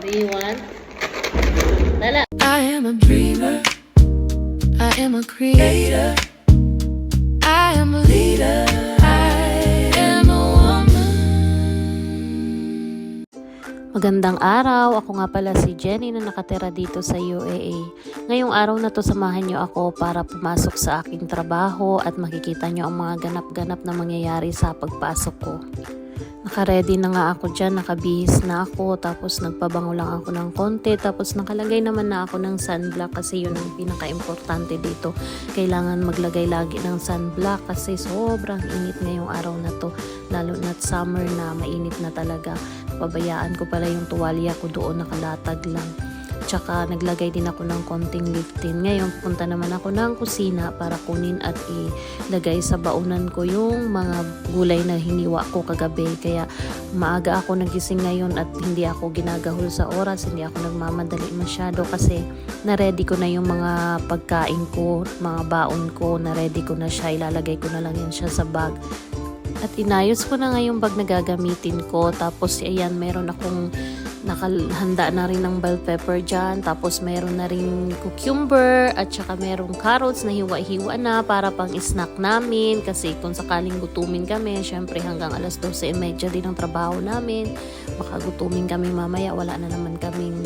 Do you want? Dala. I am a dreamer. I am a creator. I am a leader. I am a woman. Magandang araw, ako nga pala si Jenny na nakatira dito sa UAE. Ngayong araw na to samahan niyo ako para pumasok sa aking trabaho at makikita niyo ang mga ganap-ganap na mangyayari sa pagpasok ko. Naka-ready na nga ako dyan, nakabihis na ako, tapos nagpabango lang ako ng konti, tapos nakalagay naman na ako ng sunblock kasi yun ang pinaka-importante dito. Kailangan maglagay lagi ng sunblock kasi sobrang init ngayong araw na to, lalo na't summer na mainit na talaga. Pabayaan ko pala yung tuwalya ko doon, nakalatag lang. Tsaka naglagay din ako ng konting liftin. Ngayon punta naman ako ng kusina para kunin at ilagay sa baunan ko yung mga gulay na hiniwa ko kagabi. Kaya maaga ako nagising ngayon at hindi ako ginagahol sa oras, hindi ako nagmamadali masyado kasi na-ready ko na yung mga pagkain ko, mga baon ko, na-ready ko na siya, ilalagay ko na lang yan siya sa bag. At inayos ko na nga yung bag na gagamitin ko. Tapos ayan, meron akong nakahanda na rin ng bell pepper dyan, tapos meron na rin cucumber at saka merong carrots na hiwa-hiwa na para pang snack namin kasi kung sakaling gutumin kami, syempre hanggang alas 12:30 din ang trabaho namin, baka gutumin kami mamaya, wala na naman kaming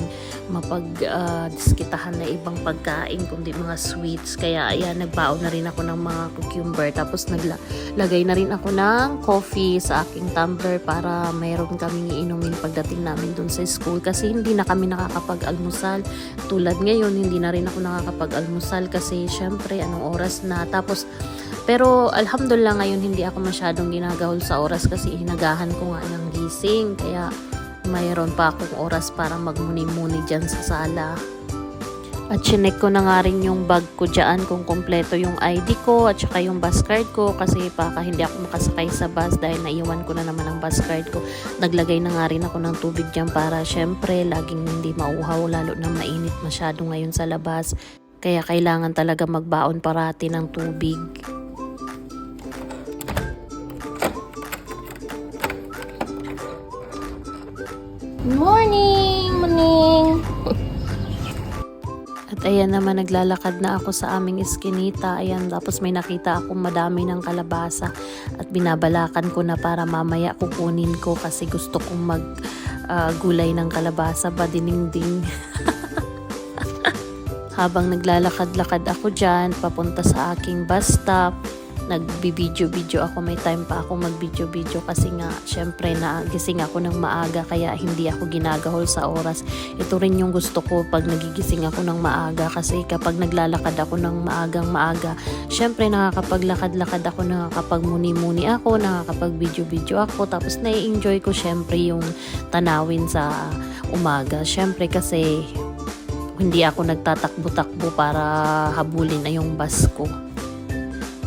mapag-diskitahan na ibang pagkain kundi mga sweets. Kaya ayan, nagbaon na rin ako ng mga cucumber, tapos naglagay na rin ako ng coffee sa aking tumbler para mayroon kaming iinumin pagdating namin dun sa school kasi hindi na kami nakakapag-almusal. Tulad ngayon, hindi na rin ako nakakapag-almusal kasi syempre anong oras na. Tapos pero alhamdulillah ngayon hindi ako masyadong ginagahol sa oras kasi hinagahan ko nga ng gising, kaya mayroon pa akong oras para magmuni-muni dyan sa sala. At chinek ko na nga rin yung bag ko dyan kung kompleto yung ID ko at saka yung bus card ko kasi baka hindi ako makasakay sa bus dahil naiwan ko na naman ang bus card ko. Naglagay na nga rin ako ng tubig dyan para syempre laging hindi mauhaw, lalo na mainit masyado ngayon sa labas. Kaya kailangan talaga magbaon parati ng tubig. Morning! At ayan naman, naglalakad na ako sa aming eskinita. Ayan, tapos may nakita akong madami ng kalabasa at binabalakan ko na para mamaya kukunin ko kasi gusto kong gulay ng kalabasa ba dininding. Habang naglalakad-lakad ako dyan papunta sa aking bus stop, nagbibidyo-video ako, may time pa ako magbidyo-video kasi nga syempre nagising ako ng maaga kaya hindi ako ginagahol sa oras. Ito rin yung gusto ko pag nagigising ako ng maaga kasi kapag naglalakad ako ng maagang-maaga, syempre nakakapaglakad-lakad ako, nakakapagmuni-muni ako, nakakapag-video-video ako, tapos nai-enjoy ko syempre yung tanawin sa umaga. Syempre kasi hindi ako nagtatakbo-takbo para habulin na yung bus ko.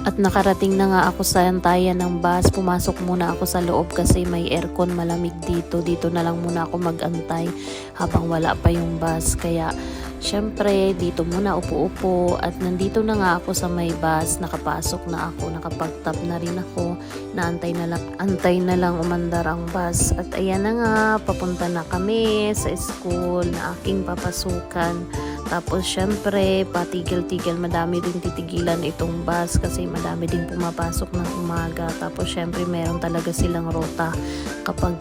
At nakarating na nga ako sa antayan ng bus. Pumasok muna ako sa loob kasi may aircon, malamig dito. Dito na lang muna ako mag-antay habang wala pa yung bus. Kaya syempre dito muna upo-upo at nandito na nga ako sa may bus. Nakapasok na ako, nakapag-tap na rin ako. Antay na lang umandar ang bus. At ayan na nga, papunta na kami sa school na aking papasukan. Tapos syempre patigil-tigil, madami din titigilan itong bus kasi madami din pumapasok ng umaga. Tapos syempre meron talaga silang rota kapag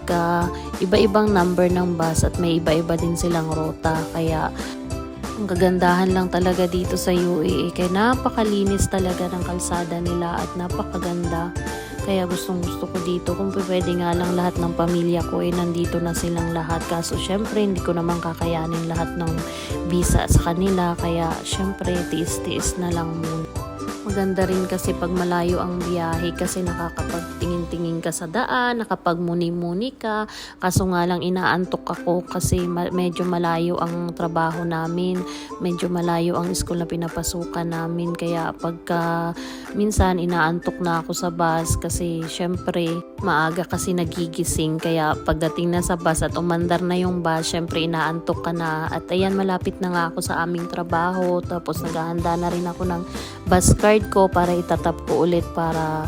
iba-ibang number ng bus at may iba-iba din silang rota. Kaya ang kagandahan lang talaga dito sa UAE kaya napakalinis talaga ng kalsada nila at napakaganda. Kaya gustong gusto ko dito. Kung pwede nga lang lahat ng pamilya ko nandito na silang lahat. Kaso syempre hindi ko naman kakayanin lahat ng visa sa kanila. Kaya syempre tiis-tiis na lang muna. Maganda rin kasi pag malayo ang biyahe kasi nakakapagtingin-tingin ka sa daan, nakapagmuni-muni ka. Kaso nga lang inaantok ako kasi medyo malayo ang trabaho namin, medyo malayo ang school na pinapasukan namin. Kaya pagka minsan inaantok na ako sa bus kasi syempre maaga kasi nagigising. Kaya pagdating na sa bus at umandar na yung bus, syempre inaantok ka na. At ayan, malapit na nga ako sa aming trabaho. Tapos naghahanda na rin ako ng bus card ko para itatap ko ulit para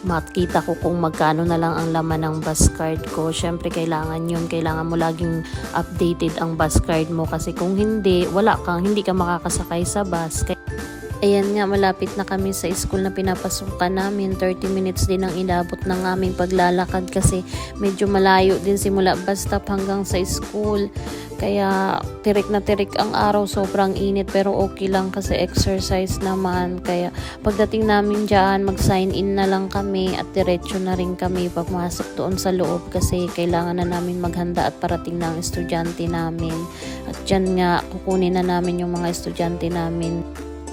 makita ko kung magkano na lang ang laman ng bus card ko. Syempre kailangan yun, kailangan mo laging updated ang bus card mo kasi kung hindi, hindi ka makakasakay sa bus. Ayan nga, malapit na kami sa school na pinapasukan namin. 30 minutes din ang inabot ng aming paglalakad kasi medyo malayo din simula bus stop hanggang sa school. Kaya tirik na tirik ang araw, sobrang init pero okay lang kasi exercise naman. Kaya pagdating namin dyan, mag-sign in na lang kami at diretso na rin kami pagmasok doon sa loob kasi kailangan na namin maghanda at parating na ang estudyante namin. At dyan nga, kukunin na namin yung mga estudyante namin.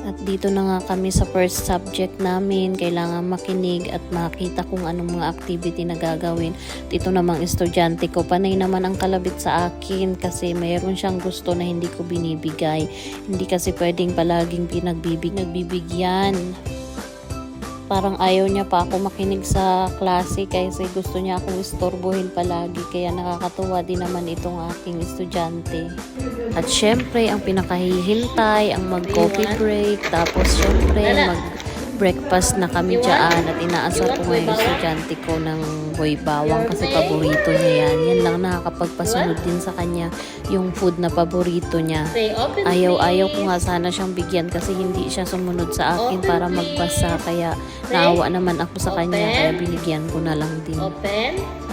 At dito na nga kami sa first subject namin, kailangan makinig at makita kung anong mga activity na gagawin. Dito namang estudyante ko, panay naman ang kalabit sa akin kasi mayroon siyang gusto na hindi ko binibigay. Hindi kasi pwedeng palaging nagbibigyan. Parang ayaw niya pa ako makinig sa klase kasi gusto niya akong istorbohin palagi. Kaya nakakatuwa din naman itong aking estudyante. At syempre, ang pinakahihintay, ang mag-coffee break. Tapos syempre, mag-breakfast na kami dyan. At inaasar ko ngayon estudyante ko ng boy bawang kasi paborito niya yan. Yan lang nakakapagpasunod din sa kanya yung food na paborito niya. Ayaw ko nga sana siyang bigyan kasi hindi siya sumunod sa akin para magbasa. Kaya naawa naman ako sa kanya kaya binigyan ko na lang din.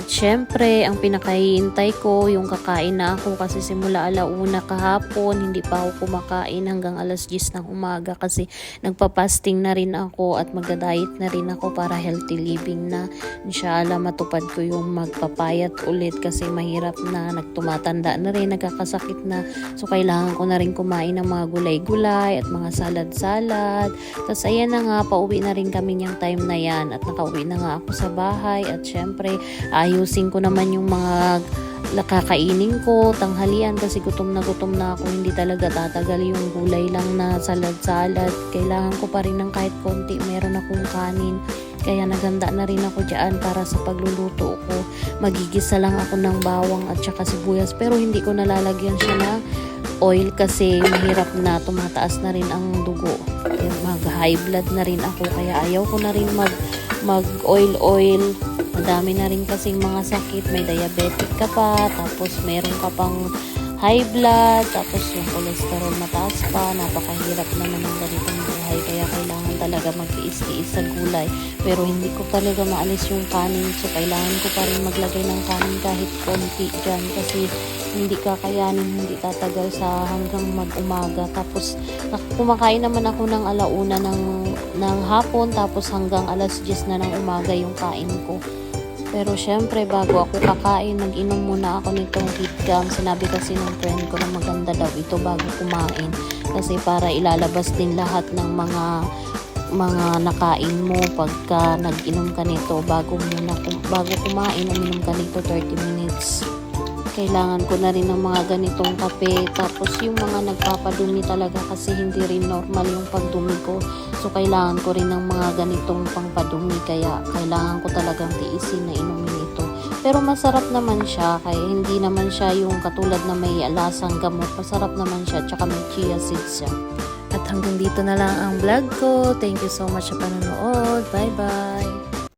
At syempre, ang pinakahihintay ko, yung kakain na ako kasi simula 1:00 kahapon, hindi pa ako kumakain hanggang 10:00 ng umaga kasi nagpa-fasting na rin ako at magda-diet na rin ako para healthy living na. Inshallah, matupad ko yung magpapayat ulit kasi mahirap na, nagtumatanda na rin, nagkakasakit na. So, kailangan ko na rin kumain ng mga gulay-gulay at mga salad-salad. Tapos, ayan na nga, pauwi na rin kami niyang time na yan at nakauwi na nga ako sa bahay at syempre, ayusin ko naman yung mga kakainin ko, tanghalian kasi gutom na ako, hindi talaga tatagal yung gulay lang na salad-salad. Kailangan ko pa rin ng kahit konti, meron akong kanin. Kaya naghanda na rin ako dyan para sa pagluluto ko. Magigisa lang ako ng bawang at saka sibuyas pero hindi ko nalalagyan siya ng oil kasi mahirap na, tumataas na rin ang dugo. Mag-high blood na rin ako kaya ayaw ko na rin mag-oil. Madami na rin kasing mga sakit, may diabetic ka pa, tapos meron ka pang high blood, tapos yung cholesterol mataas pa, napakahirap naman ng ganitong buhay, kaya kailangan talaga magtiis-tiis sa gulay. Pero hindi ko talaga maalis yung kanin, so kailangan ko pa rin maglagay ng kanin kahit konti dyan kasi hindi kakayanin, hindi tatagal sa hanggang mag-umaga. Tapos kumakain naman ako ng 1:00 ng hapon, tapos hanggang 10:00 na ng umaga yung kain ko. Pero syempre, bago ako kakain, nag-inom muna ako nitong KitKam. Sinabi kasi ng friend ko na maganda daw ito bago kumain. Kasi para ilalabas din lahat ng mga nakain mo pagka nag-inom ka nito. Bago kumain, uminom ka nito 30 minutes. Kailangan ko na rin ng mga ganitong kape. Tapos yung mga nagpapadumi talaga kasi hindi rin normal yung pagdumi ko. So, kailangan ko rin ng mga ganitong pangpadumi. Kaya, kailangan ko talagang tiisin na inumin ito. Pero masarap naman siya. Kaya hindi naman siya yung katulad na may lasang gamot. Masarap naman siya. Tsaka may chia seeds siya. At hanggang dito na lang ang vlog ko. Thank you so much sa panonood. Bye-bye!